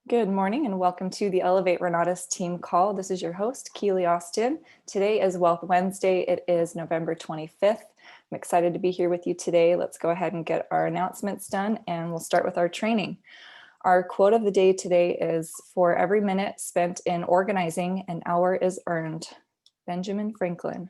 Good morning and welcome to the Elevate Renatus team call. This is your host, Keely Austin. Today is Wealth Wednesday. It is November 25th. I'm excited to be here with you today. Let's go ahead and get our announcements done and we'll start with our training. Our quote of the day today is, "For every minute spent in organizing, an hour is earned." Benjamin Franklin.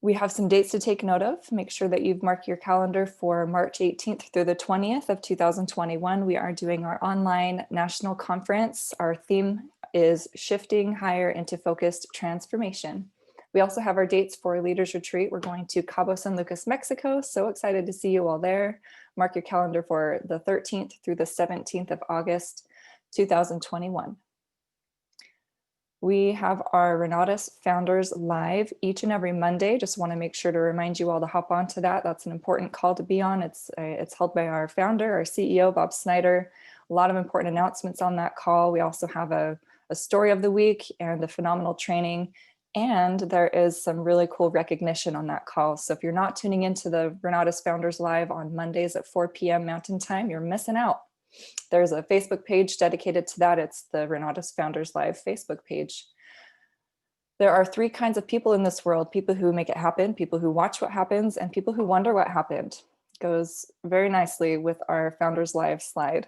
We have some dates to take note of. Make sure that you've marked your calendar for March 18th through the 20th of 2021. We are doing our online national conference. Our theme is Shifting Higher into Focused Transformation. We also have our dates for Leaders Retreat. We're going to Cabo San Lucas, Mexico. So excited to see you all there. Mark your calendar for the 13th through the 17th of August, 2021. We have our Renatus Founders Live each and every Monday. Just want to make sure to remind you all to hop onto that. That's an important call to be on. It's held by our founder, our CEO, Bob Snyder. A lot of important announcements on that call. We also have a story of the week and a phenomenal training. And there is some really cool recognition on that call. So if you're not tuning into the Renatus Founders Live on Mondays at 4 p.m. Mountain Time, you're missing out. There's a Facebook page dedicated to that. It's the Renatus Founders Live Facebook page. There are three kinds of people in this world: people who make it happen, people who watch what happens, and people who wonder what happened. Goes very nicely with our Founders Live slide.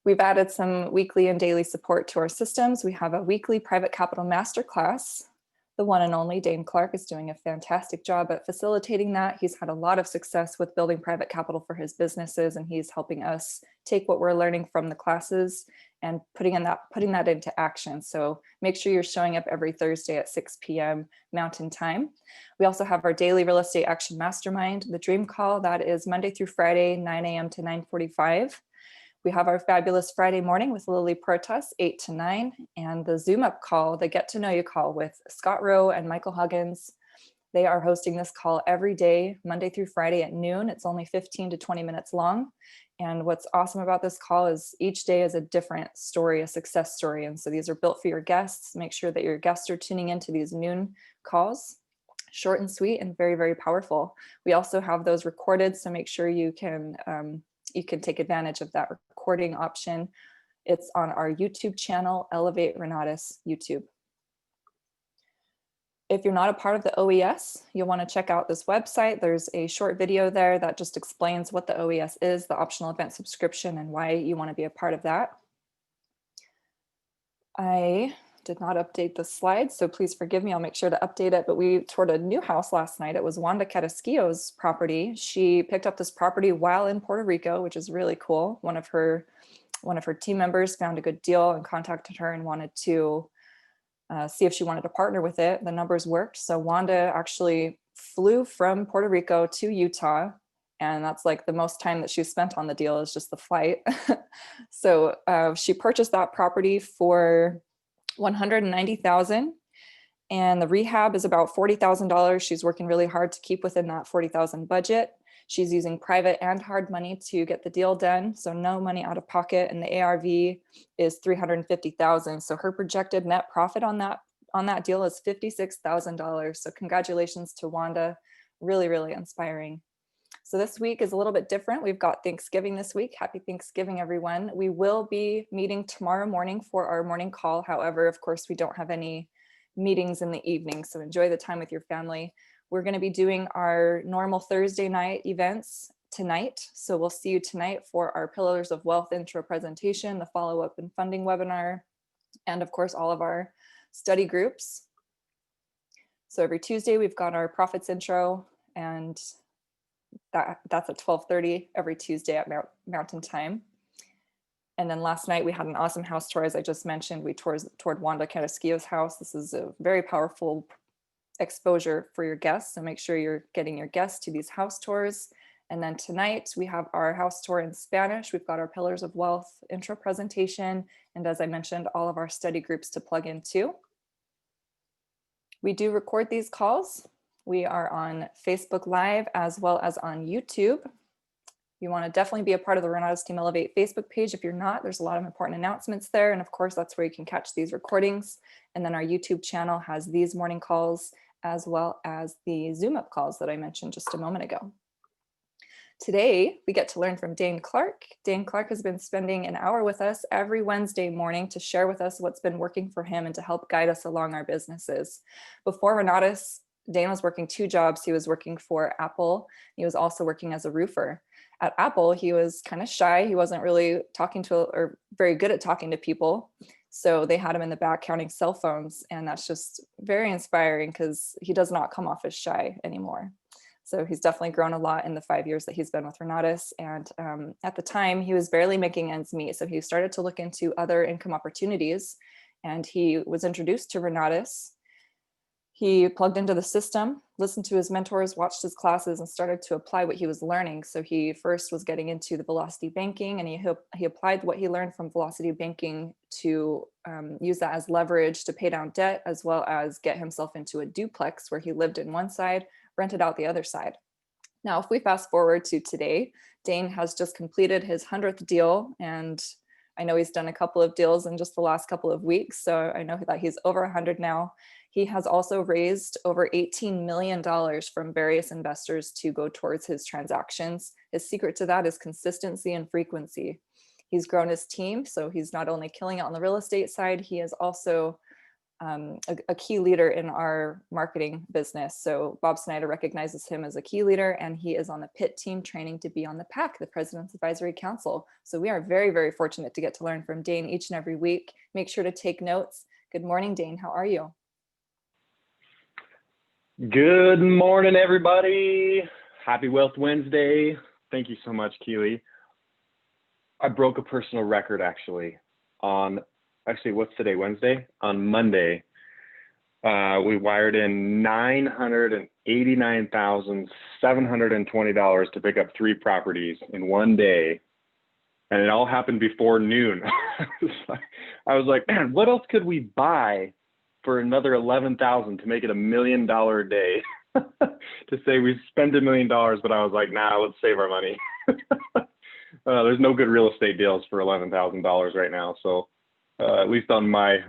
We've added some weekly and daily support to our systems. We have a weekly private capital masterclass. The one and only Daine Clark is doing a fantastic job at facilitating that. He's had a lot of success with building private capital for his businesses, and he's helping us take what we're learning from the classes and putting that into action. So make sure you're showing up every Thursday at 6 p.m. Mountain Time. We also have our daily real estate action mastermind, the Dream Call. That is Monday through Friday, 9 a.m. to 9:45. We have our fabulous Friday morning with Lily Protas, 8 to 9, and the Zoom up call, the Get to Know You call with Scott Rowe and Michael Huggins. They are hosting this call every day, Monday through Friday at noon. It's only 15 to 20 minutes long. And what's awesome about this call is each day is a different story, a success story. And so these are built for your guests. Make sure that your guests are tuning into these noon calls. Short and sweet and very, very powerful. We also have those recorded, so make sure you can take advantage of that recording option. It's on our YouTube channel, Elevate Renatus YouTube. If you're not a part of the OES, you'll want to check out this website. There's a short video there that just explains what the OES is, the optional event subscription, and why you want to be a part of that. I did not update the slides, so please forgive me. I'll make sure to update it. But we toured a new house last night. It was Wanda Carrasquillo's property. She picked up this property while in Puerto Rico, which is really cool. One of her team members found a good deal and contacted her and wanted to see if she wanted to partner with it. The numbers worked. So Wanda actually flew from Puerto Rico to Utah. And that's like the most time that she spent on the deal is just the flight. So she purchased that property for $190,000, and the rehab is about $40,000. She's working really hard to keep within that $40,000 budget. She's using private and hard money to get the deal done, so no money out of pocket, and the ARV is $350,000. So her projected net profit on that deal is $56,000. So congratulations to Wanda. Really, really inspiring. So this week is a little bit different. We've got Thanksgiving this week. Happy Thanksgiving, everyone. We will be meeting tomorrow morning for our morning call. However, of course, we don't have any meetings in the evening, so enjoy the time with your family. We're going to be doing our normal Thursday night events tonight. So we'll see you tonight for our Pillars of Wealth intro presentation, the follow-up and funding webinar, and of course, all of our study groups. So every Tuesday, we've got our profits intro, and that's at 12:30 every Tuesday at Mountain Time. And then last night we had an awesome house tour. As I just mentioned, we toured Wanda Carrasquillo's house. This is a very powerful exposure for your guests. So make sure you're getting your guests to these house tours. And then tonight we have our house tour in Spanish. We've got our Pillars of Wealth intro presentation. And as I mentioned, all of our study groups to plug into. We do record these calls. We are on Facebook Live as well as on YouTube. You want to definitely be a part of the Renatus Team Elevate Facebook page. If you're not, there's a lot of important announcements there. And of course, that's where you can catch these recordings. And then our YouTube channel has these morning calls as well as the Zoom up calls that I mentioned just a moment ago. Today, we get to learn from Daine Clark. Daine Clark has been spending an hour with us every Wednesday morning to share with us what's been working for him and to help guide us along our businesses. Before Renatus, Daine was working two jobs. He was working for Apple. He was also working as a roofer. At Apple, he was kind of shy. He wasn't really talking to or very good at talking to people. So they had him in the back counting cell phones. And that's just very inspiring because he does not come off as shy anymore. So he's definitely grown a lot in the 5 years that he's been with Renatus. And at the time, he was barely making ends meet. So he started to look into other income opportunities. And he was introduced to Renatus. He plugged into the system, listened to his mentors, watched his classes, and started to apply what he was learning. So he first was getting into the velocity banking, and he applied what he learned from velocity banking to use that as leverage to pay down debt, as well as get himself into a duplex where he lived in one side, rented out the other side. Now, if we fast forward to today, Daine has just completed his 100th deal, and I know he's done a couple of deals in just the last couple of weeks. So I know that he's over 100 now. He has also raised over $18 million from various investors to go towards his transactions. His secret to that is consistency and frequency. He's grown his team, so he's not only killing it on the real estate side, he is also a key leader in our marketing business. So Bob Snyder recognizes him as a key leader, and he is on the PIT team training to be on the PAC, the President's Advisory Council. So we are very, very fortunate to get to learn from Daine each and every week. Make sure to take notes. Good morning, Daine. How are you? Good morning, everybody. Happy Wealth Wednesday. Thank you so much, Keely. I broke a personal record actually what's today, Wednesday? On Monday, we wired in $989,720 to pick up 3 properties in one day. And it all happened before noon. I was like, man, what else could we buy for another 11,000 to make it $1 million a day? To say we spent $1 million, but I was like, nah, let's save our money. There's no good real estate deals for $11,000 right now, so at least on my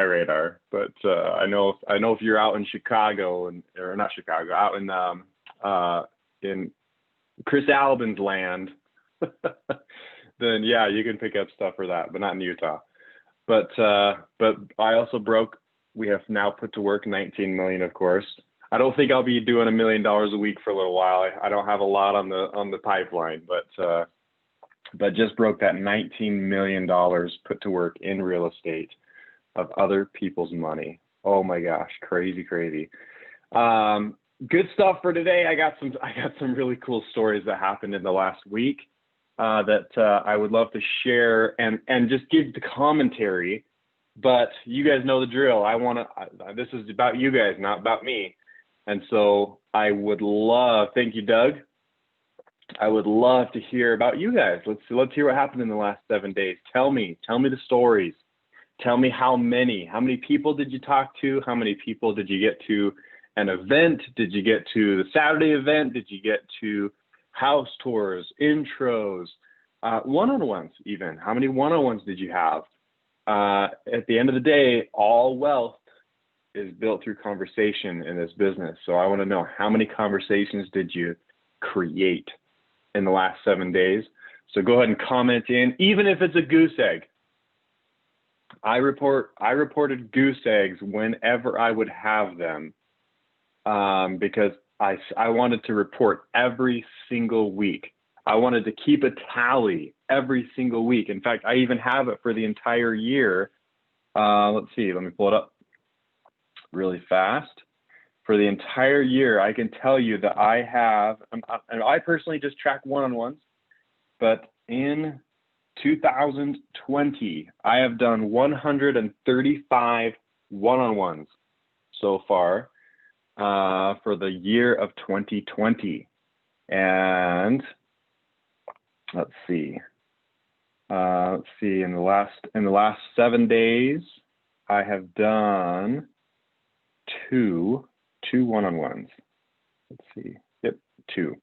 radar. But I know if you're out in Chicago or not Chicago, out in Chris Albin's land, then yeah, you can pick up stuff for that, but not in Utah. But I also broke. We have now put to work 19 million, of course. I don't think I'll be doing $1 million a week for a little while. I don't have a lot on the pipeline, but just broke that $19 million put to work in real estate of other people's money. Oh my gosh, crazy. Good stuff for today. I got some really cool stories that happened in the last week that I would love to share and just give the commentary. But you guys know the drill. This is about you guys, not about me. And so I would love, thank you, Doug. I would love to hear about you guys. Let's hear what happened in the last 7 days. Tell me the stories. Tell me how many people did you talk to? How many people did you get to an event? Did you get to the Saturday event? Did you get to house tours, intros, one-on-ones even? How many one-on-ones did you have? At the end of the day, all wealth is built through conversation in this business. So I want to know, how many conversations did you create in the last 7 days? So go ahead and comment in, even if it's a goose egg. I reported goose eggs whenever I would have them, because I wanted to report every single week. I wanted to keep a tally every single week. In fact, I even have it for the entire year. Let's see, let me pull it up really fast. For the entire year, I can tell you that I have, and I personally just track one-on-ones, but in 2020, I have done 135 one-on-ones so far for the year of 2020. And let's see, in the last 7 days, I have done two one-on-ones. Let's see. Yep, 2.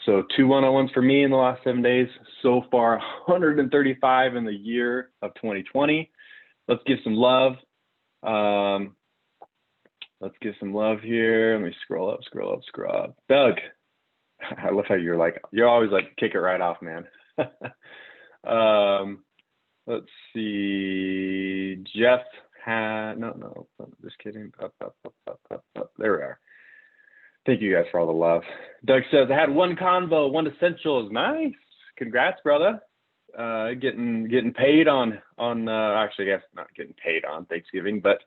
So 2 one-on-ones for me in the last 7 days. So far, 135 in the year of 2020. Let's give some love. Let's give some love here. Let me scroll up. Doug, I love how you're always like, kick it right off, man. Let's see. Jeff had, no, just kidding. Up. There we are. Thank you guys for all the love. Doug says, I had one convo, one essentials. Nice. Congrats, brother. Getting paid on actually, I guess not getting paid on Thanksgiving, but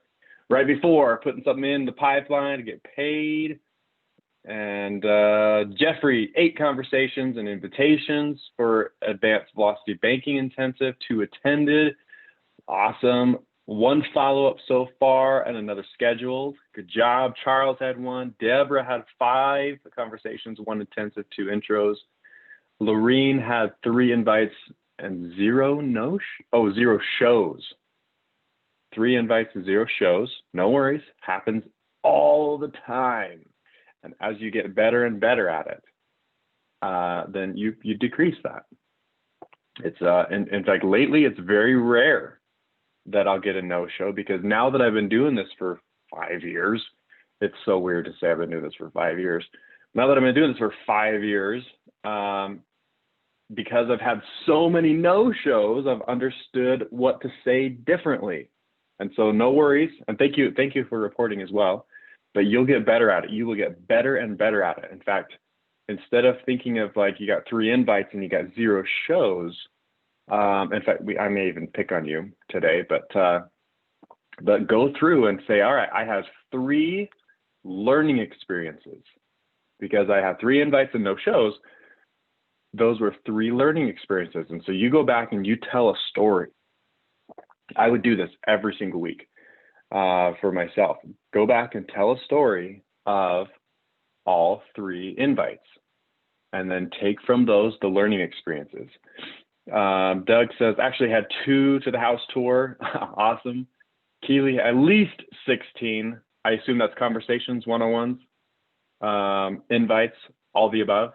right before, putting something in the pipeline to get paid. And Jeffrey, 8 conversations and invitations for Advanced Velocity Banking Intensive, 2 attended. Awesome. 1 follow-up so far and another scheduled. Good job. Charles had 1. Deborah had 5 conversations, 1 intensive, 2 intros. Lorene had 3 invites and 0 shows. 3 invites and 0 shows. No worries. Happens all the time. And as you get better and better at it, then you decrease that. It's in fact, lately it's very rare that I'll get a no-show, because now that I've been doing this for 5 years, it's so weird to say I've been doing this for 5 years. Now that I've been doing this for 5 years, because I've had so many no-shows, I've understood what to say differently. And so no worries. And thank you for reporting as well. But you'll get better at it. You will get better and better at it. In fact, instead of thinking of like you got 3 invites and you got 0 shows, in fact, I may even pick on you today, but go through and say, all right, I have 3 learning experiences, because I have 3 invites and no shows. Those were 3 learning experiences. And so you go back and you tell a story. I would do this every single week. For myself, go back and tell a story of all 3 invites, and then take from those the learning experiences. Doug says, actually had 2 to the house tour. Awesome. Keely, at least 16. I assume that's conversations, one-on-ones, invites, all the above.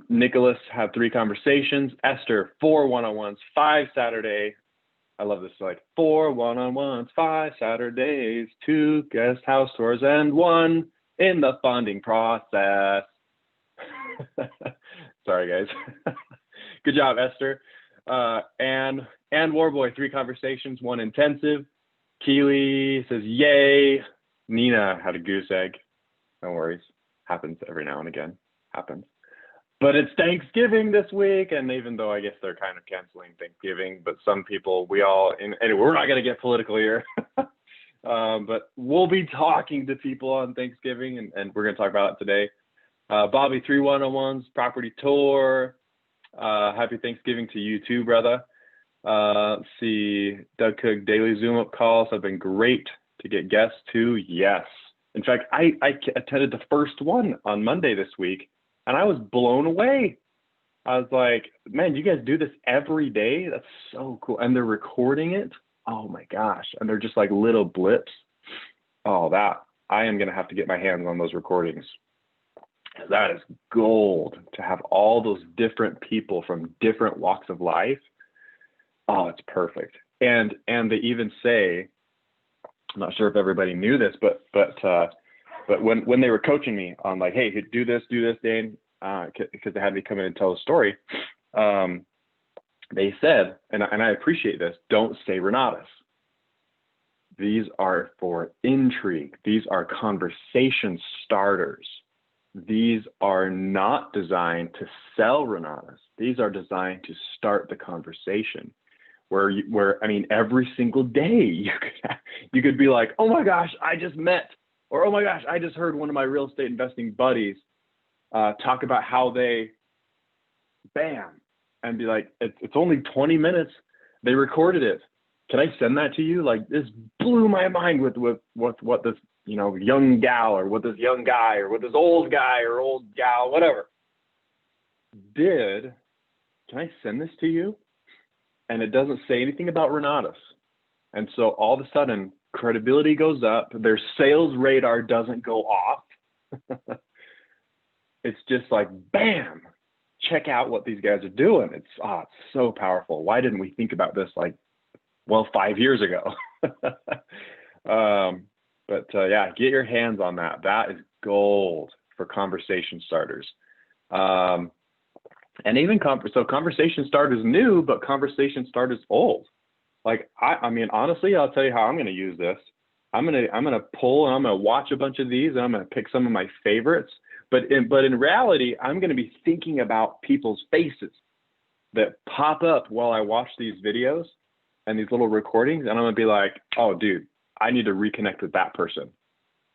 Nicholas had 3 conversations. Esther, 4 one-on-ones, 5 Saturday. I love this, like 4 one-on-ones, 5 Saturdays, 2 guest house tours, and 1 in the funding process. Sorry, guys. Good job, Esther. And Warboy, 3 conversations, 1 intensive. Keely says, yay. Nina had a goose egg. No worries. Happens every now and again. Happens. But it's Thanksgiving this week, and even though I guess they're kind of canceling Thanksgiving, but some people, anyway, we're not going to get political here, but we'll be talking to people on Thanksgiving, and we're going to talk about it today. Bobby, 3 one-on-ones, property tour. Happy Thanksgiving to you too, brother. Let's see, Doug Cook, daily Zoom up calls have been great to get guests too. Yes. In fact, I attended the first one on Monday this week, and I was blown away. I was like, man, you guys do this every day? That's so cool. And they're recording it. Oh my gosh. And they're just like little blips. Oh, I am going to have to get my hands on those recordings. That is gold, to have all those different people from different walks of life. Oh, it's perfect. And they even say, I'm not sure if everybody knew this, but when they were coaching me on like, hey, do this, Daine, because they had me come in and tell a story, they said, and I appreciate this, don't say Renatus. These are for intrigue. These are conversation starters. These are not designed to sell Renatus. These are designed to start the conversation. Where I mean, every single day you could be like, oh my gosh, I just met, or oh my gosh, I just heard one of my real estate investing buddies talk about how they, bam, and be like, it's only 20 minutes. They recorded it. Can I send that to you? Like, this blew my mind with what this, young gal, or what this young guy, or what this old guy or old gal, whatever, did. Can I send this to you? And it doesn't say anything about Renatus. And so all of a sudden, credibility goes up. Their sales radar doesn't go off. It's just like, bam, check out what these guys are doing. It's so powerful. Why didn't we think about this 5 years ago? Yeah, get your hands on that. That is gold for conversation starters. And even so conversation starters new, but conversation starters old. Like, I mean, honestly, I'll tell you how I'm going to use this. I'm going to pull and I'm going to watch a bunch of these and I'm going to pick some of my favorites. But in reality, I'm going to be thinking about people's faces that pop up while I watch these videos and these little recordings. And I'm going to be like, oh, dude, I need to reconnect with that person.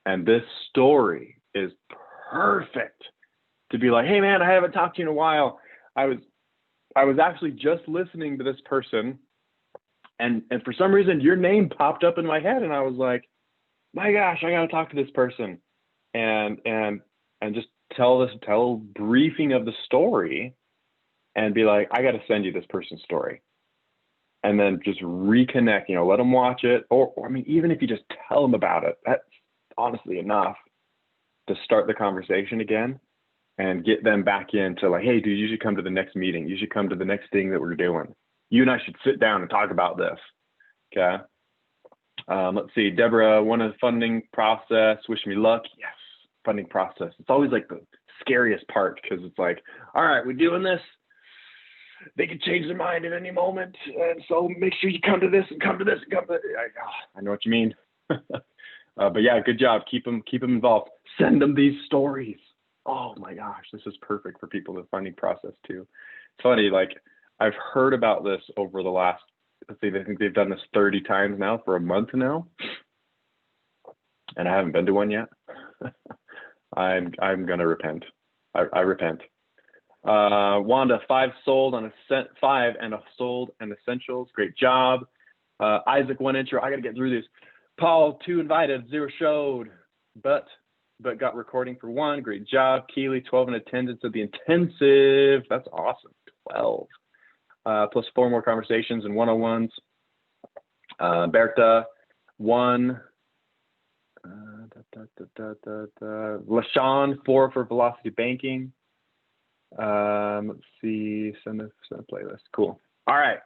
And this story is perfect to be like, hey, man, I haven't talked to you in a while. I was actually just listening to this person. And for some reason, your name popped up in my head. And I was like, my gosh, I got to talk to this person. And just tell briefing of the story and be like, I got to send you this person's story. And then just reconnect, let them watch it. Or I mean, even if you just tell them about it, that's honestly enough to start the conversation again and get them back into like, hey, dude, you should come to the next meeting. You should come to the next thing that we're doing. You and I should sit down and talk about this. Okay. Let's see. Deborah, one of the funding process. Wish me luck. Yes. Funding process. It's always like the scariest part because it's like, all right, we're doing this. They could change their mind at any moment. And so make sure you come to this and come to this and come to this. I know what you mean. But yeah, good job. Keep them involved. Send them these stories. Oh my gosh, this is perfect for people with funding process too. It's funny, like I've heard about this over the last, let's see, I think they've done this 30 times now for a month now. And I haven't been to one yet. I'm gonna repent. I repent. Wanda, 5 sold on five and a sold and essentials. Great job. Isaac, 1 intro. I gotta get through this. Paul, 2 invited, 0 showed, but got recording for 1. Great job. Keely, 12 in attendance at the intensive. That's awesome. 12. Plus 4 more conversations and 101s. Bertha, 1. LaShawn, 4 for velocity banking. Let's see, send a playlist. Cool. All right.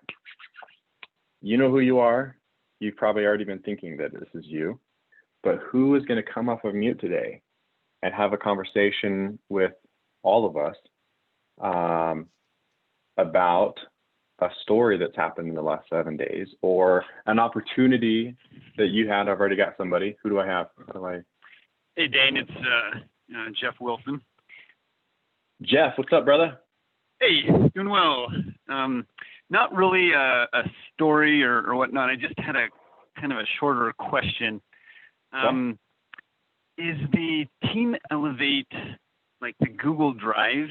You know who you are. You've probably already been thinking that this is you, but who is going to come off of mute today and have a conversation with all of us about a story that's happened in the last 7 days or an opportunity that you had? I've already got somebody. Who do I have? Hey, Daine, it's Jeff Wilson. Jeff, what's up, brother? Hey, doing well. Not really a story or whatnot. I just had a kind of a shorter question. Is the Team Elevate, like the Google Drive,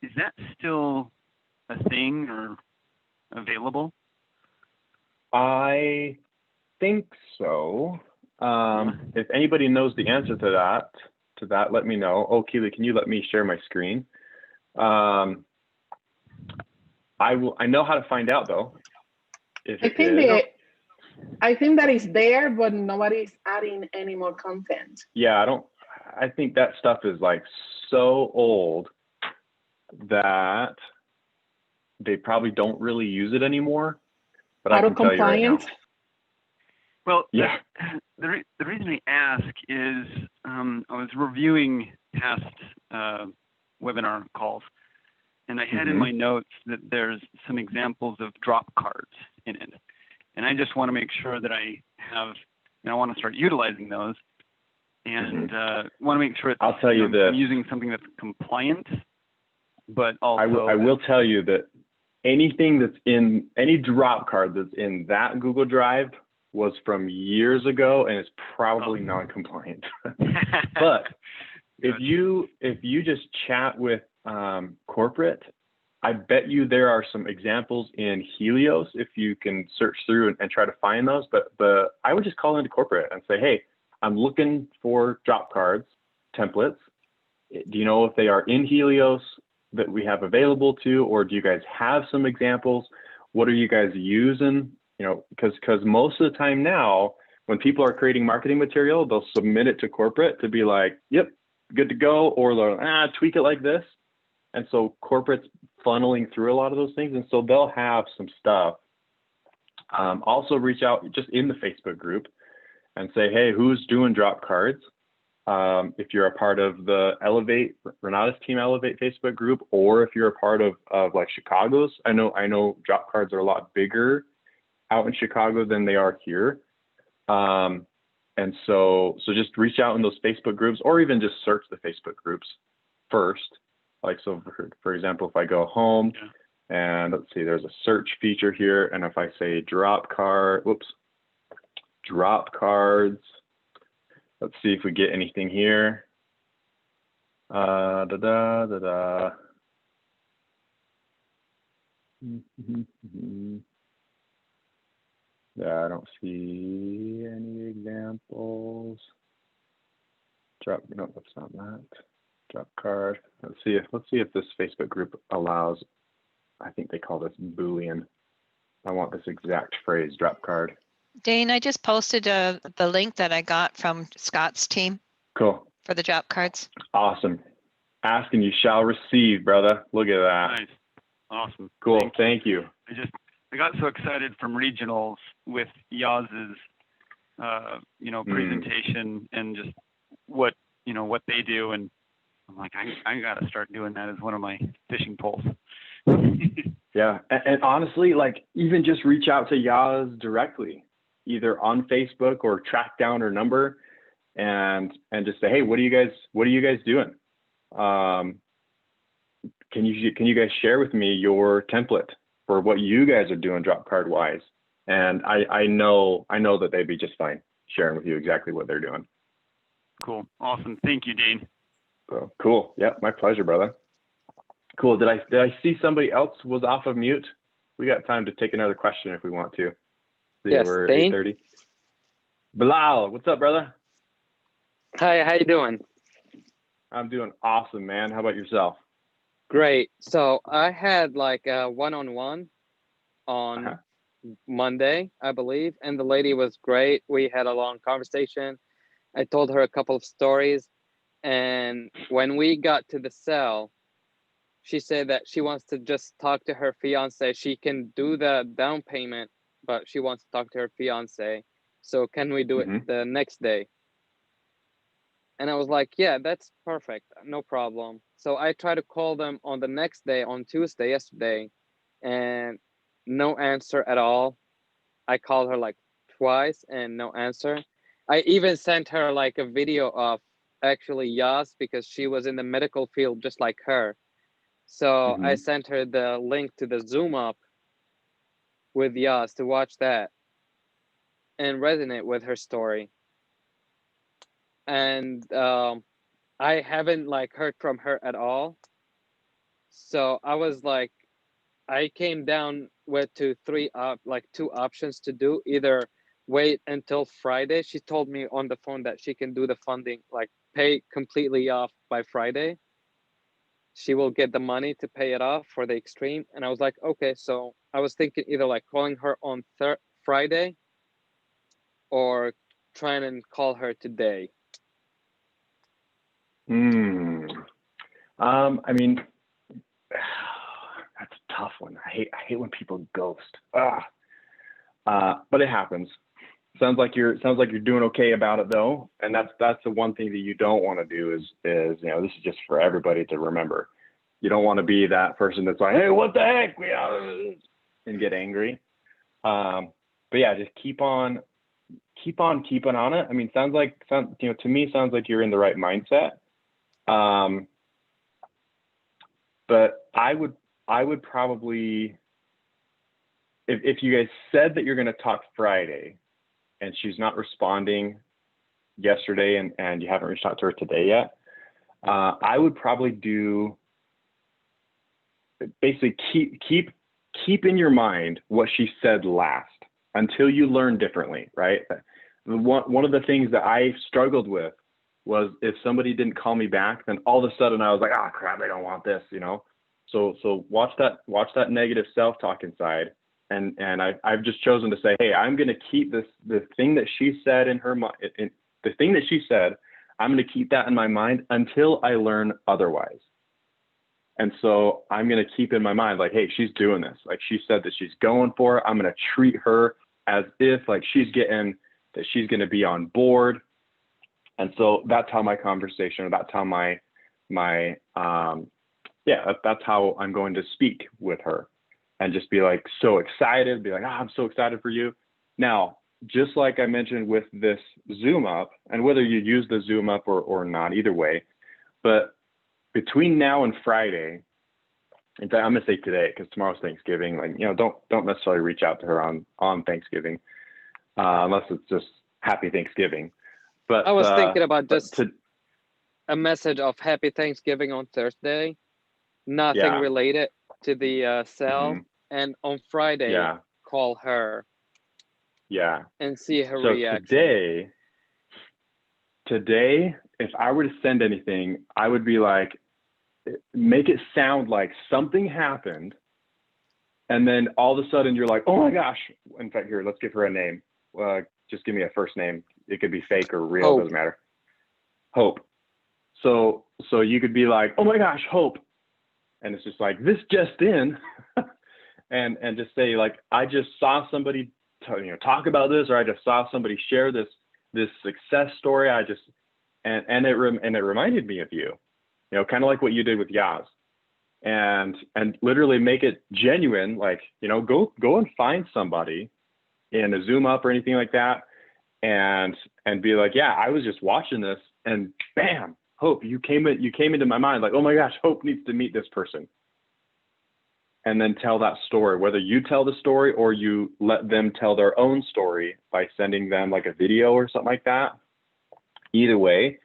is that still a thing or available? I think so. If anybody knows the answer to that, let me know. Oh, Keely, can you let me share my screen? I know how to find out though. I think that is there, but nobody's adding any more content. Yeah, I think that stuff is like so old that they probably don't really use it anymore. But I can tell you right now. Well, yeah. The reason I ask is I was reviewing past webinar calls, and I had in my notes that there's some examples of drop cards in it. And I just want to make sure that I have, I want to start utilizing those, and want to make sure I'll tell you this. I'm using something that's compliant, but also I will tell you that anything that's in any drop card that's in that Google Drive was from years ago and is probably non-compliant. But if you just chat with corporate, I bet you there are some examples in Helios if you can search through and try to find those. But I would just call into corporate and say, hey, I'm looking for drop cards, templates. Do you know if they are in Helios that we have available to, or do you guys have some examples? What are you guys using? Because most of the time now, when people are creating marketing material, they'll submit it to corporate to be like, yep, good to go, or they'll tweak it like this. And so corporate's funneling through a lot of those things. And so they'll have some stuff. Also reach out just in the Facebook group and say, hey, who's doing drop cards? If you're a part of the Renata's Team Elevate Facebook group, or if you're a part of like Chicago's, I know drop cards are a lot bigger out in Chicago than they are here. And so just reach out in those Facebook groups, or even just search the Facebook groups first. Like, so for example, if I go home and let's see, there's a search feature here. And if I say drop cards, let's see if we get anything here. Yeah, I don't see any examples. No, that's not that. Drop card. Let's see if this Facebook group allows, I think they call this Boolean. I want this exact phrase, drop card. Daine, I just posted the link that I got from Scott's team. Cool. For the drop cards. Awesome. Ask and you shall receive, brother. Look at that. Nice. Awesome. Cool. Thank you. I got so excited from regionals with Yaz's, presentation and just what they do. And I'm like, I got to start doing that as one of my fishing poles. Yeah. And honestly, like, even just reach out to Yaz directly, either on Facebook or track down her number and just say, hey, what are you guys doing? Can you guys share with me your template for what you guys are doing drop card wise? And I know that they'd be just fine sharing with you exactly what they're doing. Cool. Awesome. Thank you, Daine. So cool. Yeah, my pleasure, brother. Cool. Did I see somebody else was off of mute? We got time to take another question if we want to. Yes, we're Daine? 8:30. Bilal, what's up, brother? Hi, how you doing? I'm doing awesome, man. How about yourself? Great. So I had like a one-on-one on Monday, I believe, and the lady was great. We had a long conversation. I told her a couple of stories, and when we got to the cell, she said that she wants to just talk to her fiance. She can do the down payment, but she wants to talk to her fiance. So can we do it the next day? And I was like, yeah, that's perfect. No problem. So I tried to call them on the next day, on Tuesday, yesterday, and no answer at all. I called her like twice and no answer. I even sent her like a video of actually Yas, because she was in the medical field just like her. So I sent her the link to the Zoom up with Yas to watch that and resonate with her story. And I haven't like heard from her at all. So I was like, I came down with two options to do. Either wait until Friday. She told me on the phone that she can do the funding, like pay completely off by Friday. She will get the money to pay it off for the extreme. And I was like, okay. So I was thinking either like calling her on Friday or trying and call her today. I mean, that's a tough one. I hate when people ghost. But it happens. Sounds like you're doing okay about it though, and that's the one thing that you don't want to do is this is just for everybody to remember. You don't want to be that person that's like, hey, what the heck, and get angry. But yeah, just keep on keeping on it. I mean, to me sounds like you're in the right mindset. But I would probably, if you guys said that you're going to talk Friday and she's not responding yesterday and you haven't reached out to her today yet, I would probably do basically keep in your mind what she said last until you learn differently, right? One of the things that I struggled with was if somebody didn't call me back, then all of a sudden I was like, oh crap, I don't want this, So watch that negative self-talk inside. And I've just chosen to say, hey, I'm going to keep the thing that she said in her mind, the thing that she said, I'm going to keep that in my mind until I learn otherwise. And so I'm going to keep in my mind, like, hey, she's doing this. Like she said that she's going for it. I'm going to treat her as if like she's going to be on board. And so that's how my conversation, that's how that's how I'm going to speak with her, and just be like so excited, be like, I'm so excited for you. Now, just like I mentioned with this Zoom up, and whether you use the Zoom up or not, either way, but between now and Friday, in fact, I'm gonna say today because tomorrow's Thanksgiving. Like, don't necessarily reach out to her on Thanksgiving, unless it's just Happy Thanksgiving. But I was thinking about just to, a message of Happy Thanksgiving on Thursday, nothing yeah, related to the cell, mhm, and on Friday yeah, call her yeah. and see her So reaction. today, if I were to send anything, I would be like, make it sound like something happened, and then all of a sudden you're like, oh my gosh. In fact, here, let's give her a name. Just give me a first name. It could be fake or real, Hope. doesn't matter. Hope. So you could be like, oh my gosh, Hope. And it's just like, this just in. and just say like, I just saw somebody talk about this, or I just saw somebody share this success story. And it reminded me of you, kind of like what you did with Yaz, and literally make it genuine. Like, go and find somebody in a Zoom up or anything like that, and be like, yeah, I was just watching this, and bam, Hope, you came into my mind, like, oh my gosh, Hope needs to meet this person. And then tell that story, whether you tell the story or you let them tell their own story by sending them like a video or something like that. Either way,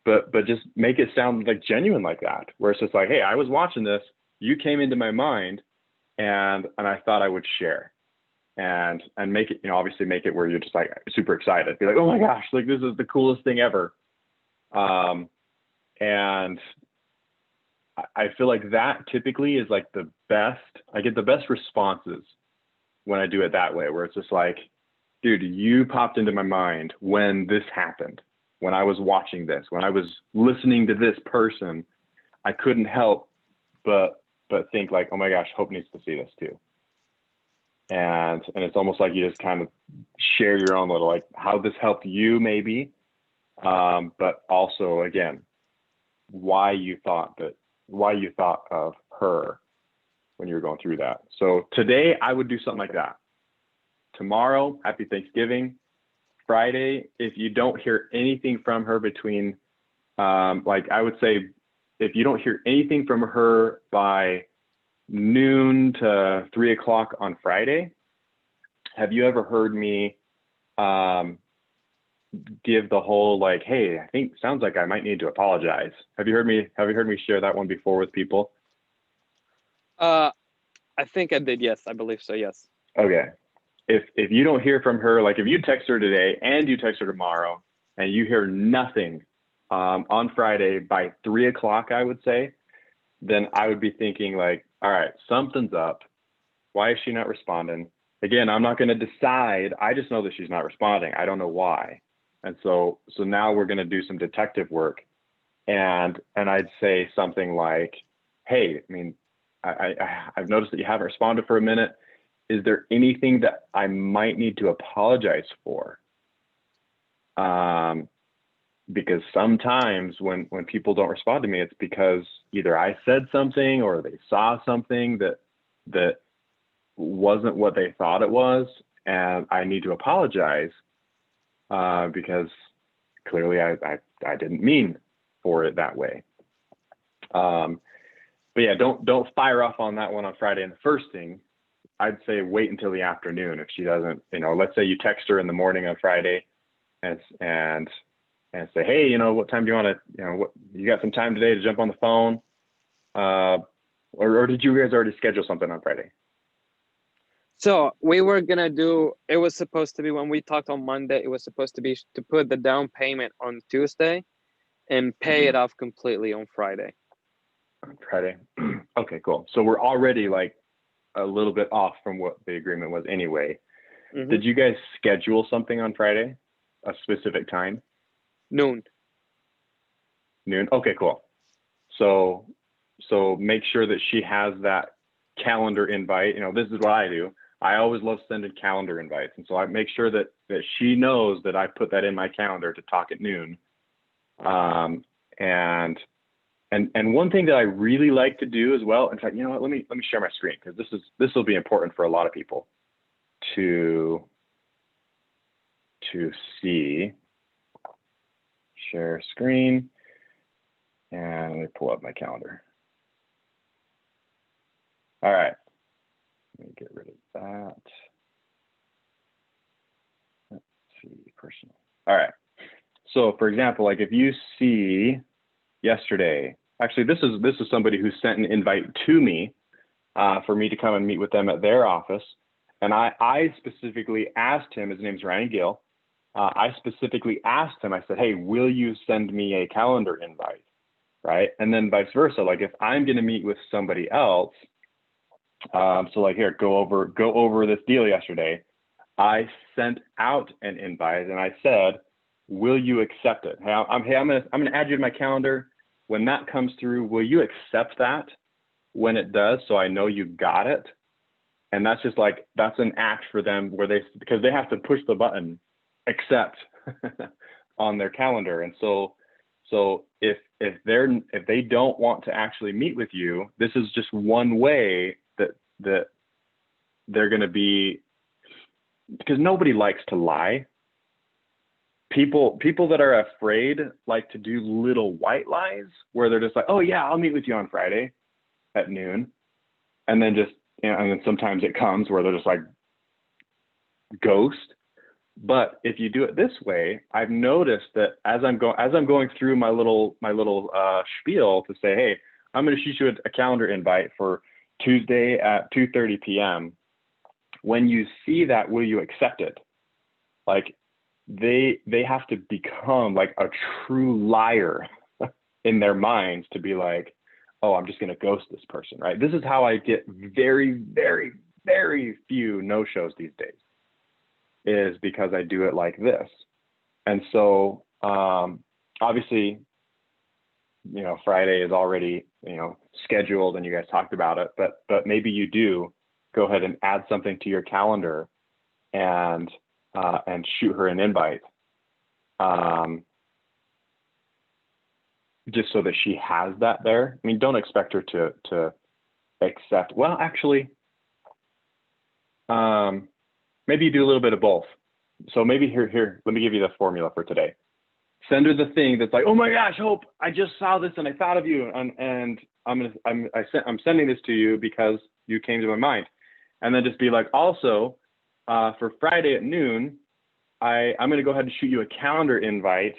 but just make it sound like genuine like that, where it's just like, hey, I was watching this, you came into my mind, and I thought I would share, and make it, obviously make it where you're just like super excited, be like, oh my gosh, like this is the coolest thing ever. And I feel like that typically is like the best, I get the best responses when I do it that way, where it's just like, dude, you popped into my mind when this happened, when I was watching this, when I was listening to this person, I couldn't help but think like, oh my gosh, Hope needs to see this too. And it's almost like you just kind of share your own little, like, how this helped you maybe, but also again, why you thought of her when you were going through that. So today I would do something like that. Tomorrow, Happy Thanksgiving. Friday, if you don't hear anything from her between, like, I would say, if you don't hear anything from her by noon to 3 o'clock on Friday, have you ever heard me give the whole like, hey, I think sounds like I might need to apologize? Have you heard me share that one before with people? I think I did, yes. I believe so, yes. Okay. If you don't hear from her, like if you text her today and you text her tomorrow and you hear nothing on Friday by 3 o'clock, I would say, then I would be thinking like, all right, something's up. Why is she not responding? Again, I'm not going to decide. I just know that she's not responding. I don't know why. And so now we're going to do some detective work, and I'd say something like, hey, I mean, I've noticed that you haven't responded for a minute. Is there anything that I might need to apologize for? Because sometimes when people don't respond to me, it's because either I said something or they saw something that wasn't what they thought it was, and I need to apologize because clearly I didn't mean for it that way. But yeah, don't fire off on that one on Friday. And the first thing, I'd say wait until the afternoon. If she doesn't, let's say you text her in the morning on Friday and say, hey, what time do you want to, you got some time today to jump on the phone? Or did you guys already schedule something on Friday? So we were gonna do, it was supposed to be, when we talked on Monday, it was supposed to be to put the down payment on Tuesday and pay it off completely on Friday. Friday. Okay, cool. So we're already like a little bit off from what the agreement was anyway. Mm-hmm. Did you guys schedule something on Friday? A specific time? Noon. Okay, cool. So make sure that she has that calendar invite. This is what I do. I always love sending calendar invites. And so I make sure that she knows that I put that in my calendar to talk at noon. And one thing that I really like to do as well, in fact, you know what, let me share my screen, because this will be important for a lot of people to see. Share screen, and let me pull up my calendar. All right, let me get rid of that. Let's see, personal. All right, so for example, like if you see yesterday, actually this is somebody who sent an invite to me for me to come and meet with them at their office, and I specifically asked him, his name's Ryan Gill, I specifically asked him, I said, hey, will you send me a calendar invite, right? And then vice versa, like if I'm gonna meet with somebody else, so like here, go over this deal yesterday, I sent out an invite and I said, will you accept it? Hey, I'm gonna add you to my calendar. When that comes through, will you accept that when it does, so I know you got it? And that's just like, that's an act for them where because they have to push the button accept on their calendar. And so if they don't want to actually meet with you, this is just one way that they're going to be, because nobody likes to lie. People that are afraid like to do little white lies where they're just like, oh yeah, I'll meet with you on Friday at noon. And then just, you know, and then sometimes it comes where they're just like ghost. But if you do it this way, I've noticed that as I'm going through my little spiel to say, hey, I'm going to shoot you a calendar invite for Tuesday at 2:30 p.m. When you see that, will you accept it? Like they have to become like a true liar in their minds to be like, oh, I'm just going to ghost this person, right? This is how I get very, very, very few no-shows these days, is because I do it like this. And so obviously, you know, Friday is already, you know, scheduled and you guys talked about it, but maybe you do go ahead and add something to your calendar and shoot her an invite, just so that she has that there. I mean, don't expect her to accept. Well, actually, maybe you do a little bit of both. So maybe here, let me give you the formula for today. Send her the thing that's like, oh my gosh, Hope, I just saw this and I thought of you, and I'm sending this to you because you came to my mind. And then just be like, also, for Friday at noon, I'm going to go ahead and shoot you a calendar invite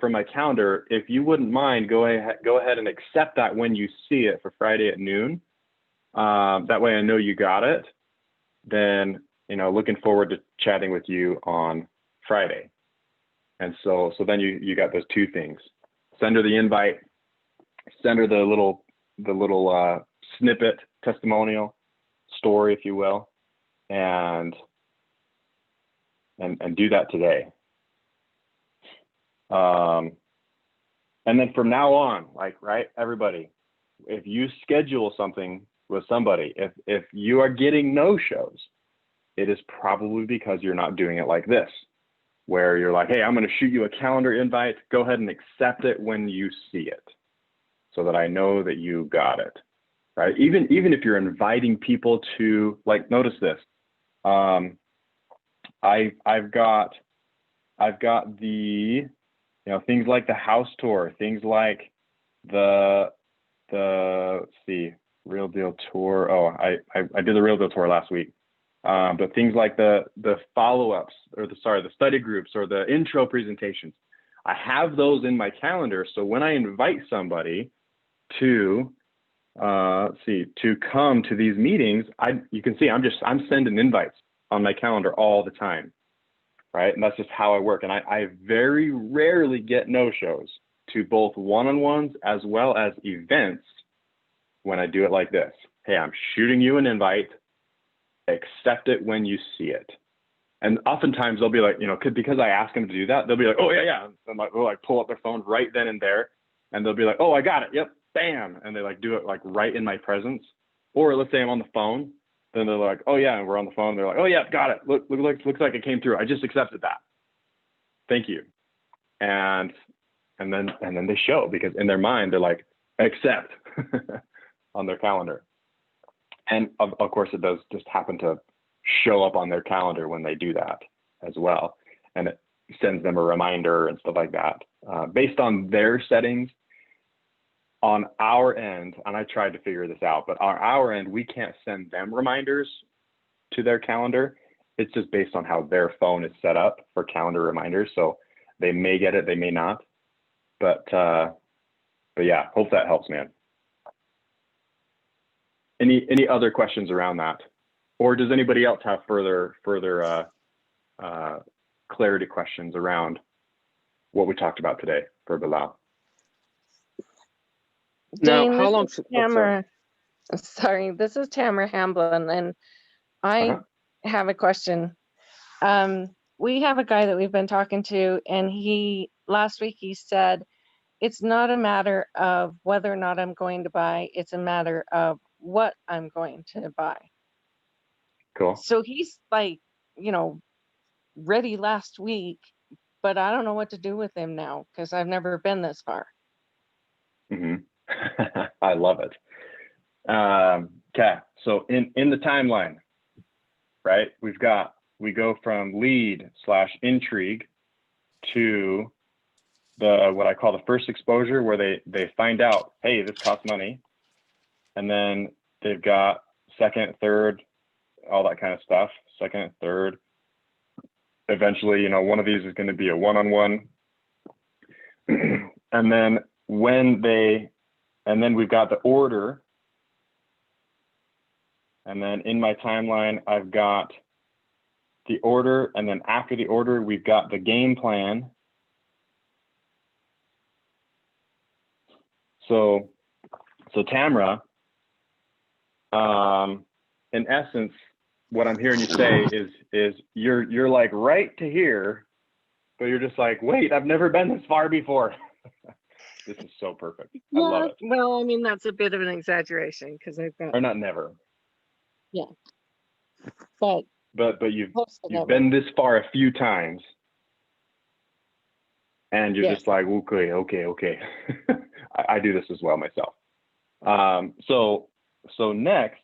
from my calendar. If you wouldn't mind, go ahead and accept that when you see it for Friday at noon. That way I know you got it. Then, you know, looking forward to chatting with you on Friday. And so then you got those two things. Send her the invite, send her the little snippet, testimonial, story, if you will, and do that today. And then from now on, like, right, everybody, if you schedule something with somebody, if you are getting no-shows, it is probably because you're not doing it like this, where you're like, hey, I'm going to shoot you a calendar invite. Go ahead and accept it when you see it so that I know that you got it, right? Even if you're inviting people to, like, notice this. I've got the, you know, things like the house tour, things like the let's see, Real Deal Tour. Oh, I did the Real Deal Tour last week. But things like the follow-ups, or the study groups, or the intro presentations, I have those in my calendar. So when I invite somebody to come to these meetings, you can see I'm sending invites on my calendar all the time, right? And that's just how I work. And I very rarely get no-shows to both one-on-ones as well as events when I do it like this. Hey, I'm shooting you an invite. Accept it when you see it. And oftentimes they'll be like, you know, because I ask them to do that, they'll be like, oh yeah. And they'll like pull up their phone right then and there, and they'll be like, oh, I got it. Yep, bam. And they like do it like right in my presence. Or let's say I'm on the phone, then they're like, oh yeah, and we're on the phone. They're like, oh yeah, got it. Looks like it came through. I just accepted that. Thank you. And then they show, because in their mind they're like, accept on their calendar. And of course it does just happen to show up on their calendar when they do that as well. And it sends them a reminder and stuff like that, based on their settings. On our end, and I tried to figure this out, but on our end, we can't send them reminders to their calendar. It's just based on how their phone is set up for calendar reminders. So they may get it, they may not. But yeah, hope that helps, man. Any other questions around that? Or does anybody else have further clarity questions around what we talked about today for Bilal? Now, Daine, how this long is should, Tamara. Sorry, this is Tamara Hamblin, and I have a question. We have a guy that we've been talking to, and last week he said, it's not a matter of whether or not I'm going to buy, it's a matter of what I'm going to buy. Cool. So he's like, ready last week, but I don't know what to do with him now because I've never been this far. Mm-hmm. I love it. Okay, so in the timeline, right, we go from lead/intrigue to what I call the first exposure, where they find out, hey, this costs money, and then they've got second, third, all that kind of stuff, second, third. Eventually, one of these is going to be a one-on-one, and then we've got the order. And then in my timeline, I've got the order. And then after the order, we've got the game plan. So Tamara, in essence, what I'm hearing you say is you're like right to here, but you're just like, wait, I've never been this far before. This is so perfect. I love it. Well, I mean, that's a bit of an exaggeration because I've got. Or not never. Yeah. But you've been this far a few times, and you're just like, okay. I do this as well myself. So next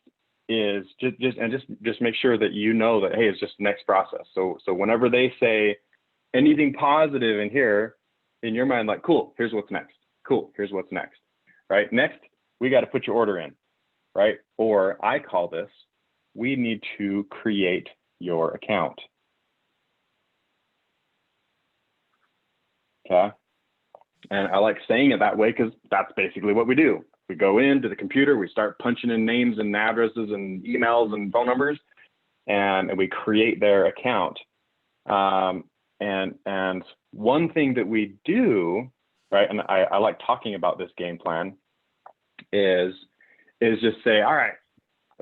is just make sure that you know that, hey, it's just next process. So whenever they say anything positive in here, in your mind, like, cool, here's what's next. Cool, here's what's next, right? Next, we got to put your order in, right? Or I call this, we need to create your account. Okay. And I like saying it that way because that's basically what we do. We go into the computer, we start punching in names and addresses and emails and phone numbers, and we create their account. And one thing that we do, right, and I like talking about this game plan, is just say, all right,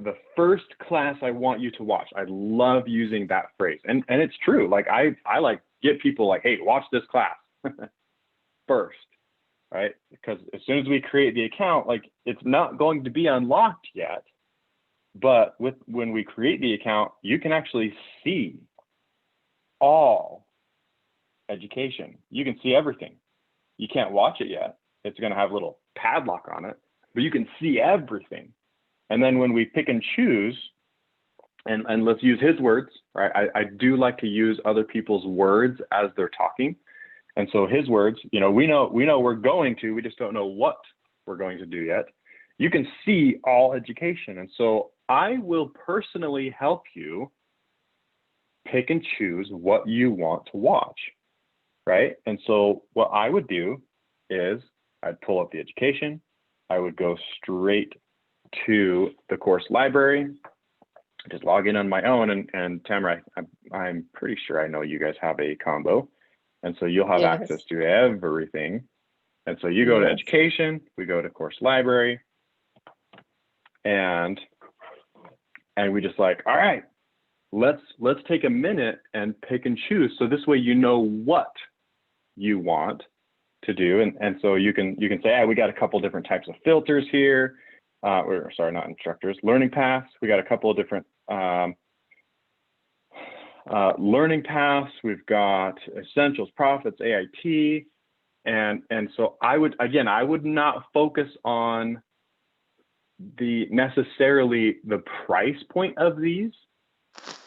the first class I want you to watch. I love using that phrase. And it's true. Like I like get people like, hey, watch this class first, right? Because as soon as we create the account, like it's not going to be unlocked yet. But when we create the account, you can actually see all education. You can see everything. You can't watch it yet. It's going to have a little padlock on it, but you can see everything. And then when we pick and choose, and let's use his words, right? I do like to use other people's words as they're talking. And so his words, we know we're going to, we just don't know what we're going to do yet. You can see all education. And so I will personally help you pick and choose what you want to watch, right? And so what I would do is I'd pull up the education. I would go straight to the course library, just log in on my own. And Tamara, I'm pretty sure I know you guys have a combo. And so you'll have access to everything. And so you go to education, we go to course library, and we just like, all right, let's take a minute and pick and choose. So this way, you know what you want to do. And so you can say, hey, we got a couple different types of filters here. Or sorry, not instructors, learning paths. We got a couple of different learning paths. We've got essentials, profits, AIT. And so I would not focus on necessarily the price point of these.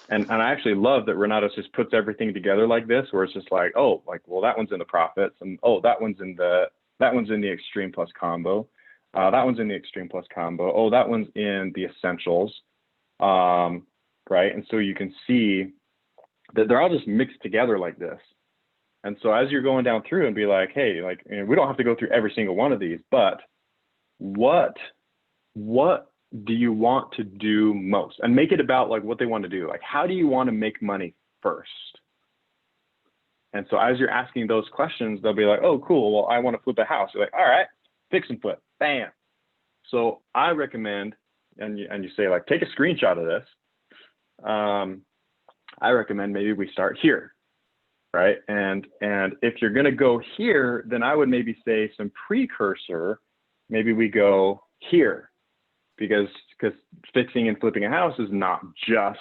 And I actually love that Renata just puts everything together like this, where it's just like, oh, like, well, that one's in the profits, and oh, that one's in the extreme plus combo. That one's in the extreme plus combo. Oh, that one's in the essentials. Right. And so you can see that they're all just mixed together like this. And so as you're going down through and be like, hey, like, you know, we don't have to go through every single one of these, but what do you want to do most? And make it about like what they want to do. Like, how do you want to make money first? And so as you're asking those questions, they'll be like, oh, cool. Well, I want to flip a house. You're like, all right, fix and flip, bam. So I recommend, and you say like, take a screenshot of this. I recommend maybe we start here, right? And if you're gonna go here, then I would maybe say some precursor, maybe we go here, because fixing and flipping a house is not just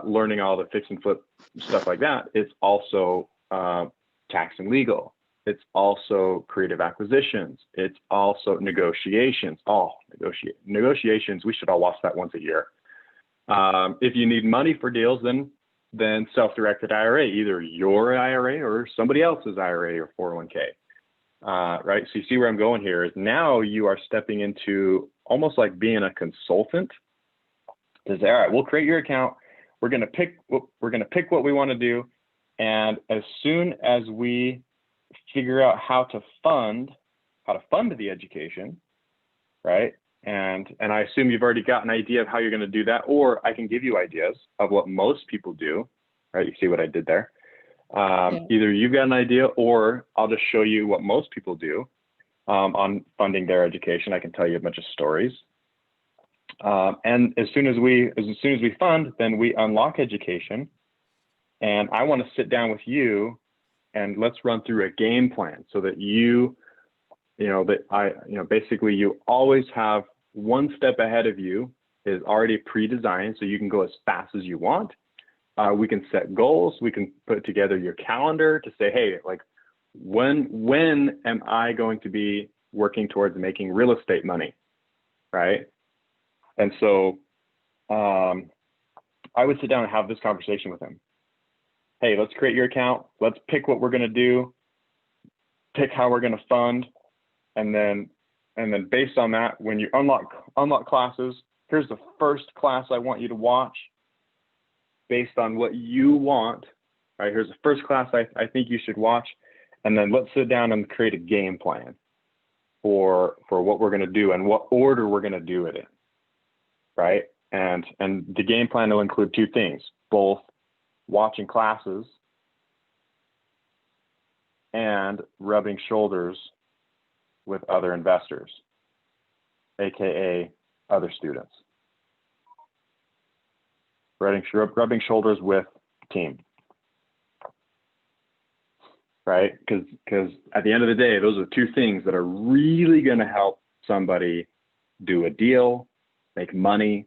learning all the fix and flip stuff like that. It's also tax and legal. It's also creative acquisitions. It's also negotiations. Negotiations, we should all watch that once a year. If you need money for deals, then self-directed IRA, either your IRA or somebody else's IRA or 401k. Right? So you see where I'm going here is now you are stepping into almost like being a consultant. To say, all right, we'll create your account. We're gonna pick what we want to do, and as soon as we figure out how to fund the education, right? And I assume you've already got an idea of how you're going to do that, or I can give you ideas of what most people do, right? You see what I did there? Either you've got an idea, or I'll just show you what most people do on funding their education. I can tell you a bunch of stories. And as soon as we fund, then we unlock education. And I want to sit down with you and let's run through a game plan so that basically you always have one step ahead of you is already pre-designed, so you can go as fast as you want. We can set goals. We can put together your calendar to say, hey, like, when am I going to be working towards making real estate money, right? And so I would sit down and have this conversation with him. Hey, let's create your account. Let's pick what we're going to do, pick how we're going to fund. And then based on that, when you unlock classes, here's the first class I want you to watch based on what you want, right? Here's the first class I think you should watch. And then let's sit down and create a game plan for what we're going to do and what order we're going to do it in, right? And the game plan will include two things, both watching classes and rubbing shoulders with other investors, AKA other students. Rubbing shoulders with team, right? Because at the end of the day, those are two things that are really going to help somebody do a deal, make money.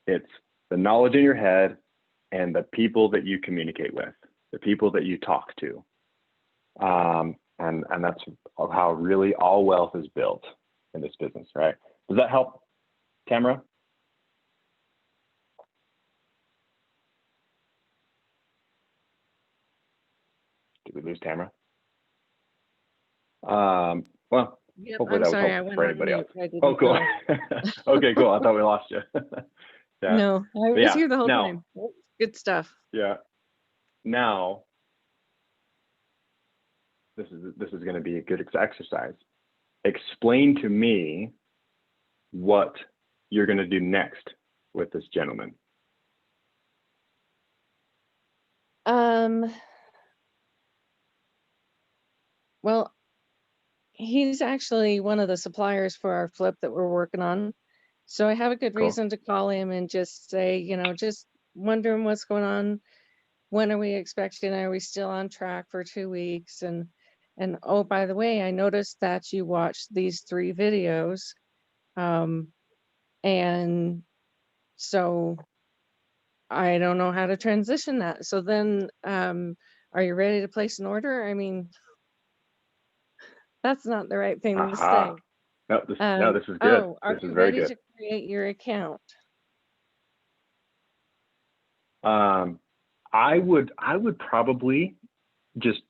It's the knowledge in your head and the people that you communicate with, the people that you talk to. And that's how really all wealth is built in this business, right? Does that help, Tamara? Did we lose Tamara? Well, Yep, hopefully I'm that sorry, was I helpful went for on anybody else. mute. I didn't Oh, cool. know. Okay, cool. I thought we lost you. Yeah. No, I was Yeah, here the whole now- time. Good stuff. Yeah. Now, this is going to be a good exercise. Explain to me what you're going to do next with this gentleman. Well, he's actually one of the suppliers for our flip that we're working on. So I have a good Cool. reason to call him and just say, just wondering what's going on. When are we expecting? Are we still on track for 2 weeks? And oh, by the way, I noticed that you watched these 3 videos. And so I don't know how to transition that. So then, are you ready to place an order? I mean, That's not the right thing to Aha. say. No, this is good. Oh, are This is you very ready good. to create your account? I would probably just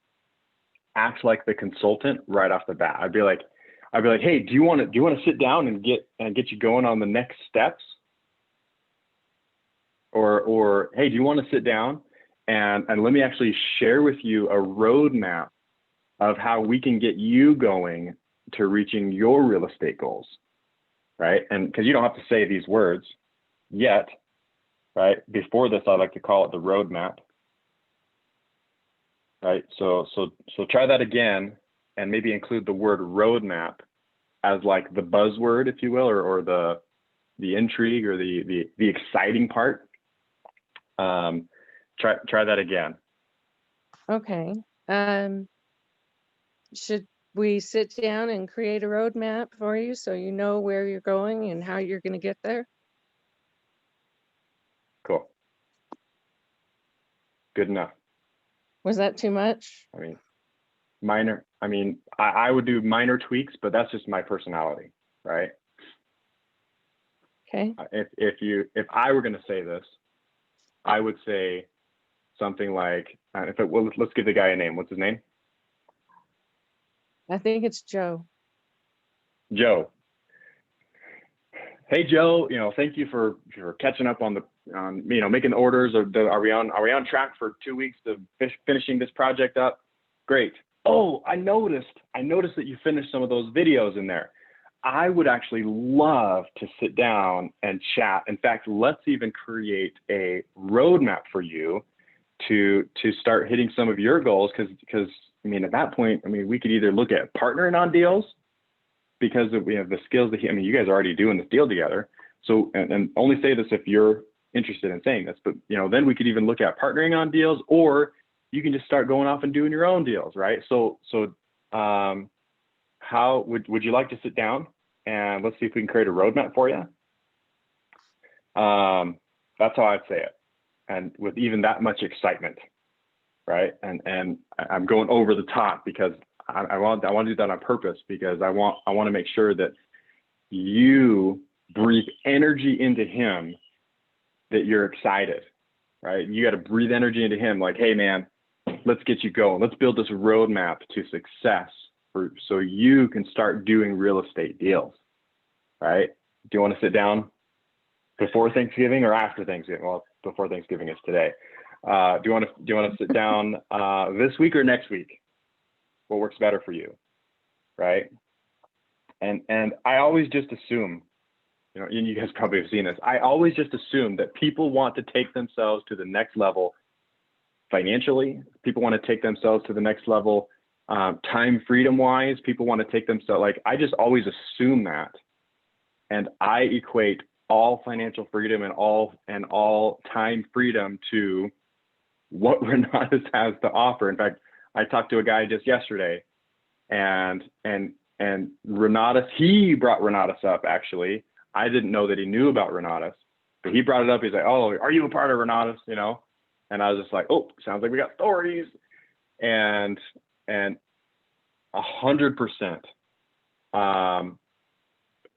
act like the consultant right off the bat. I'd be like, hey, do you want to sit down and get you going on the next steps? Or hey, do you want to sit down and let me actually share with you a roadmap of how we can get you going to reaching your real estate goals, right? And because you don't have to say these words yet, right? Before this, I like to call it the roadmap, right? So try that again, and maybe include the word roadmap as like the buzzword, if you will, or the intrigue or the exciting part. Try that again. Okay. Should we sit down and create a roadmap for you so you know where you're going and how you're going to get there? Cool. Good enough. Was that too much? I mean, minor. I mean, I would do minor tweaks, but that's just my personality, right? Okay. If I were going to say this, I would say something like, let's give the guy a name. What's his name? I think it's Joe. Joe. Hey Joe, thank you for catching up on making the orders. Are we on track for 2 weeks to finishing this project up? Great. Oh, I noticed that you finished some of those videos in there. I would actually love to sit down and chat. In fact, let's even create a roadmap for you to start hitting some of your goals. Because I mean, at that point, I mean, we could either look at partnering on deals because we have the skills that you guys are already doing this deal together. So, and only say this if you're interested in saying this, but then we could even look at partnering on deals, or you can just start going off and doing your own deals, right? So how would you like to sit down and let's see if we can create a roadmap for you? That's how I'd say it, and with even that much excitement, right? And I'm going over the top because I want to do that on purpose, because I want to make sure that you breathe energy into him, that you're excited, right? You got to breathe energy into him, like, hey man, let's get you going. Let's build this roadmap to success so you can start doing real estate deals, right? Do you want to sit down before Thanksgiving or after Thanksgiving? Well, before Thanksgiving is today. Do you want to sit down this week or next week? What works better for you, right? And I always just assume, and you guys probably have seen this, I always just assume that people want to take themselves to the next level financially. People want to take themselves to the next level time freedom wise. People want to take themselves, like, I just always assume that. And I equate all financial freedom and all time freedom to what Renatus has to offer. In fact, I talked to a guy just yesterday, and Renatus, he brought Renatus up actually. I didn't know that he knew about Renatus, but he brought it up. He's like, oh, are you a part of Renatus? And I was just like, oh, sounds like we got stories. And 100%,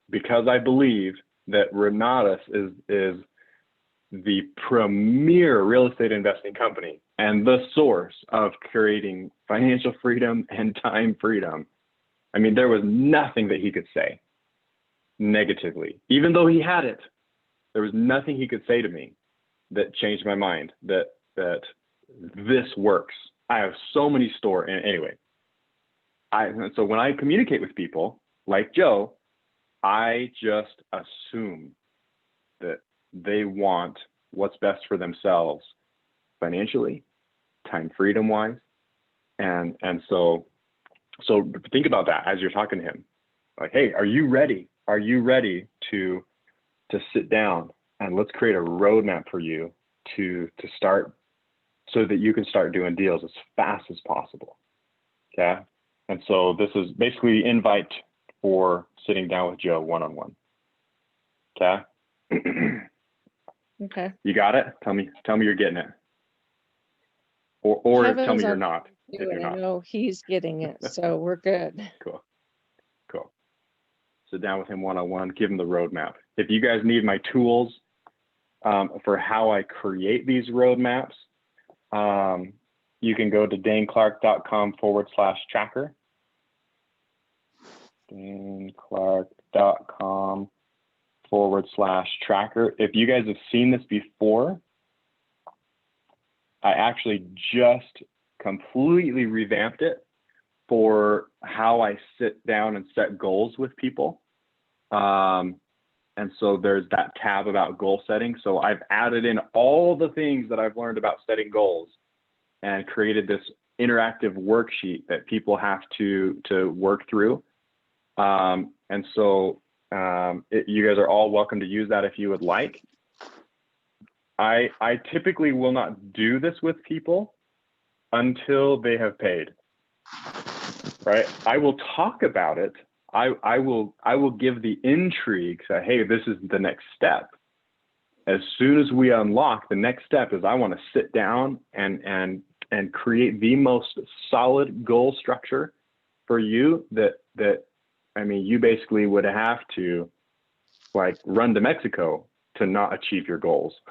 because I believe that Renatus is the premier real estate investing company and the source of creating financial freedom and time freedom. I mean, there was nothing that he could say negatively, even though he had it. There was nothing he could say to me that changed my mind that this works. I have so many stories. Anyway, so when I communicate with people like Joe, I just assume that they want what's best for themselves financially, time freedom wise. And so think about that as you're talking to him. Like, hey, are you ready? Are you ready to sit down and let's create a roadmap for you to start, so that you can start doing deals as fast as possible. Okay. And so this is basically invite for sitting down with Joe one-on-one. Okay. Okay. You got it? Tell me you're getting it. Or tell me you're not. if you're I not. know he's getting it, so we're good. Cool. Cool. Sit down with him one-on-one, give him the roadmap. If you guys need my tools for how I create these roadmaps, you can go to daineclark.com/tracker. daineclark.com/tracker. If you guys have seen this before, I actually just completely revamped it for how I sit down and set goals with people. And so there's that tab about goal setting. So I've added in all the things that I've learned about setting goals and created this interactive worksheet that people have to work through. And so you guys are all welcome to use that if you would like. I typically will not do this with people until they have paid, right? I will talk about it. I will give the intrigue, say, hey, this is the next step. As soon as we unlock, the next step is I want to sit down and create the most solid goal structure for you that I mean, you basically would have to like run to Mexico to not achieve your goals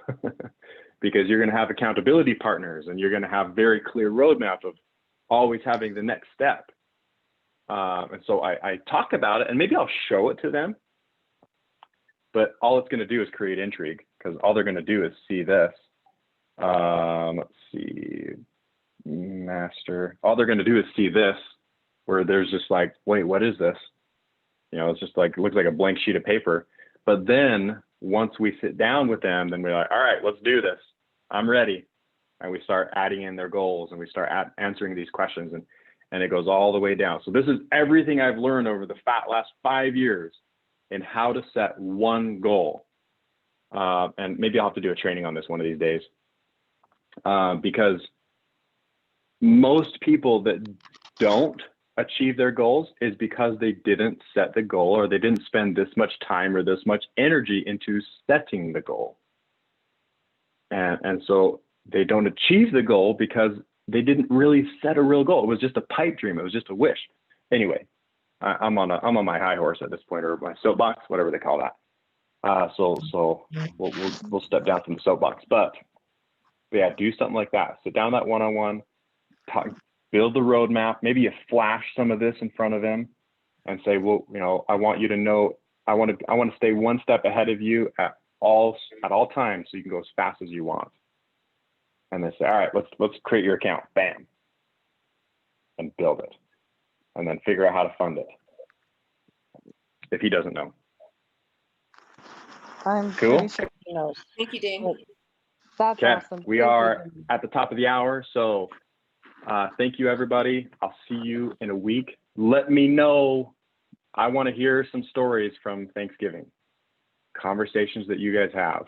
because you're going to have accountability partners and you're going to have very clear roadmap of always having the next step. And so I talk about it and maybe I'll show it to them, but all it's going to do is create intrigue because all they're going to do is see this. Let's see, master. All they're going to do is see this where there's just like, wait, what is this? You know, it's just like, it looks like a blank sheet of paper. But then once we sit down with them, then we're like, all right, let's do this. I'm ready. And we start adding in their goals and we start answering these questions and it goes all the way down. So this is everything I've learned over the last 5 years in how to set one goal. And maybe I'll have to do a training on this one of these days because most people that don't achieve their goals is because they didn't set the goal or they didn't spend this much time or this much energy into setting the goal. And so they don't achieve the goal because they didn't really set a real goal. It was just a pipe dream. It was just a wish. Anyway, I'm on my high horse at this point, or my soapbox, whatever they call that. So we'll step down from the soapbox, but yeah, do something like that. Sit down that one-on-one, talk, build the roadmap. Maybe you flash some of this in front of them and say, well, you know, I want you to know, I want to stay one step ahead of you at all times so you can go as fast as you want. And they say, all right, let's create your account, bam, and build it. And then figure out how to fund it. If he doesn't know. I'm Cool. pretty sure he knows. Thank you, Daine. But that's Okay, awesome. we Thank you, are Daine. at the top of the hour. So thank you, everybody. I'll see you in a week. Let me know. I want to hear some stories from Thanksgiving, conversations that you guys have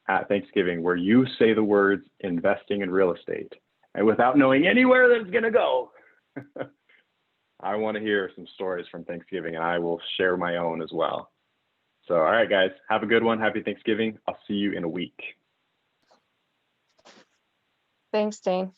at Thanksgiving where you say the words investing in real estate and without knowing anywhere that it's going to go. I want to hear some stories from Thanksgiving and I will share my own as well. So, all right, guys, have a good one. Happy Thanksgiving. I'll see you in a week. Thanks, Daine.